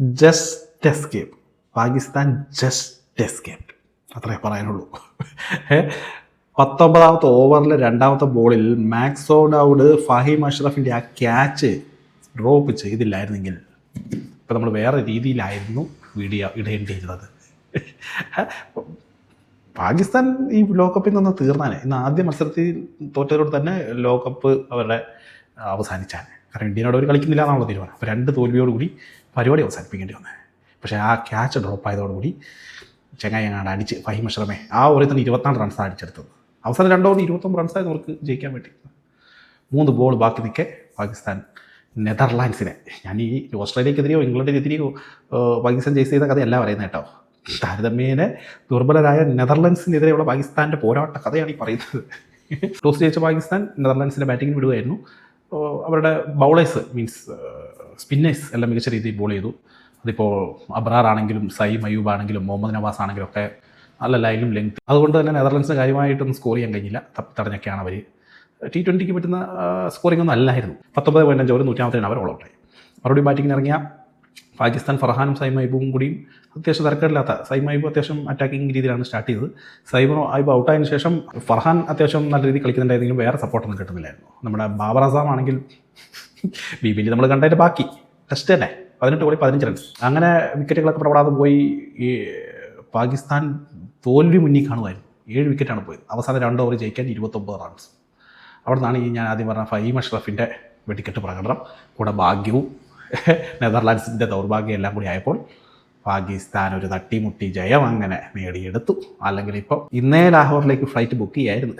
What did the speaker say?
Just escape. Pakistan just escape, അത്രേ പറയാനുള്ളൂ. 19ാമത്തെ ഓവറിലെ 2ാമത്തെ ബോളിൽ മാക്സോ ഡൗഡ് ഫഹീം അഷ്റഫിൻ്റെ ആ ക്യാച്ച് ഡ്രോപ്പ് ചെയ്തില്ലായിരുന്നെങ്കിൽ ഇപ്പം നമ്മൾ വേറെ രീതിയിലായിരുന്നു വീഡിയോ ഇടേണ്ടിയിരുന്നത്. പാകിസ്ഥാൻ ഈ ലോകകപ്പിൽ നിന്ന് തീർന്നാനെ. ഇന്ന് ആദ്യ മത്സരത്തിൽ തോറ്റവരോട് തന്നെ ലോകകപ്പ് അവരുടെ അവസാനിച്ചാണ്. കാരണം ഇന്ത്യനോട് അവർ കളിക്കുന്നില്ല എന്നാണല്ലോ തീരുമാനം. അപ്പോൾ 2 തോൽവിയോടുകൂടി പരിപാടി അവസാനിപ്പിക്കേണ്ടി വന്നത്. പക്ഷേ ആ ക്യാച്ച് ഡ്രോപ്പ് ആയതോടുകൂടി ചെങ്ങായി അങ്ങാണ്ട് അടിച്ച് ഫഹീം അഷ്റഫെ ആ ഓവറിൽ 24 റൺസാണ് അടിച്ചെടുത്തത്. അവസാനം 2 ഓവർ 29 റൺസായി അവർക്ക് ജയിക്കാൻ വേണ്ടി. 3 ബോൾ ബാക്കി നിൽക്കെ പാകിസ്ഥാൻ നെതർലാൻഡ്സിനെ, ഞാൻ ഈ ഓസ്ട്രേലിയക്കെതിരെയോ ഇംഗ്ലണ്ടിനെതിരെയോ പാകിസ്ഥാൻ ജയിച്ച് ചെയ്ത കഥയല്ല പറയുന്നത് കേട്ടോ. താരതമ്യേന ദുർബലരായ നെതർലൻഡ്സിനെതിരെയുള്ള പാകിസ്ഥാൻ്റെ പോരാട്ട കഥയാണ് ഈ പറയുന്നത്. ടോസ് ജയിച്ച പാകിസ്ഥാൻ നെതർലാൻഡ്സിൻ്റെ ബാറ്റിങ്ങിന് വിടുകയായിരുന്നു. അവരുടെ ബൗളേഴ്സ് മീൻസ് സ്പിന്നേഴ്സ് എല്ലാം മികച്ച രീതിയിൽ ബോൾ ചെയ്തു. അതിപ്പോൾ അബ്രാർ ആണെങ്കിലും സൈം അയ്യൂബ് ആണെങ്കിലും മുഹമ്മദ് നവാസ് ആണെങ്കിലും ഒക്കെ നല്ല ലൈനും ലെങ്ത്. അതുകൊണ്ട് തന്നെ നെതർലൻഡ്സിന് കാര്യമായിട്ടൊന്നും സ്കോർ ചെയ്യാൻ കഴിഞ്ഞില്ല. തടഞ്ഞൊക്കെയാണ് അവർ. T20 പറ്റുന്ന സ്കോറിംഗ് ഒന്നും അല്ലായിരുന്നു. 19.5 ഓവർ 100 അവർ ഓൾ ഔട്ടായി. മറുപടി ബാറ്റിങ്ങിന് ഇറങ്ങിയ പാകിസ്ഥാൻ ഫർഹാനും സൈം അയ്യൂബും കൂടിയും അത്യാവശ്യം തരക്കേടില്ലാത്ത, സൈം അയ്യൂബ് അത്യാവശ്യം അറ്റാക്കിംഗ് രീതിയിലാണ് സ്റ്റാർട്ട് ചെയ്തത്. സൈം അയ്യൂബ് ഔട്ടായതിനു ശേഷം ഫർഹാൻ അത്യാവശ്യം നല്ല രീതിയിൽ കളിക്കുന്നുണ്ടായിരുന്നെങ്കിലും വേറെ സപ്പോർട്ടൊന്നും കിട്ടുന്നില്ലായിരുന്നു. നമ്മുടെ ബാബർ അസാം ആണെങ്കിൽ BBL നമ്മൾ കണ്ടതിൻ്റെ ബാക്കി ടെസ്റ്റ് തന്നെ 18 ബോളിൽ 15 റൺസ്. അങ്ങനെ വിക്കറ്റുകളൊക്കെ പ്രവടാതെ പോയി. ഈ പാകിസ്ഥാൻ തോൽവി മുന്നിൽ കാണുമായിരുന്നു. 7 വിക്കറ്റാണ് പോയത്. അവസാനം 2 ഓവർ ജയിക്കാൻ 29 റൺസ്. അവിടെ നിന്നാണ് ഈ ഞാൻ ആദ്യം പറഞ്ഞ ഫഹീം അഷ്റഫിൻ്റെ വെടിക്കെട്ട് പ്രകടനം, കൂടെ ഭാഗ്യവും നെതർലാൻഡ്സിൻ്റെ ദൗർഭാഗ്യം എല്ലാം കൂടി ആയപ്പോൾ പാകിസ്ഥാൻ ഒരു തട്ടിമുട്ടി ജയം അങ്ങനെ നേടിയെടുത്തു. അല്ലെങ്കിൽ ഇപ്പോൾ ഇന്നേ ലാഹോറിലേക്ക് ഫ്ലൈറ്റ് ബുക്ക് ചെയ്യായിരുന്നു.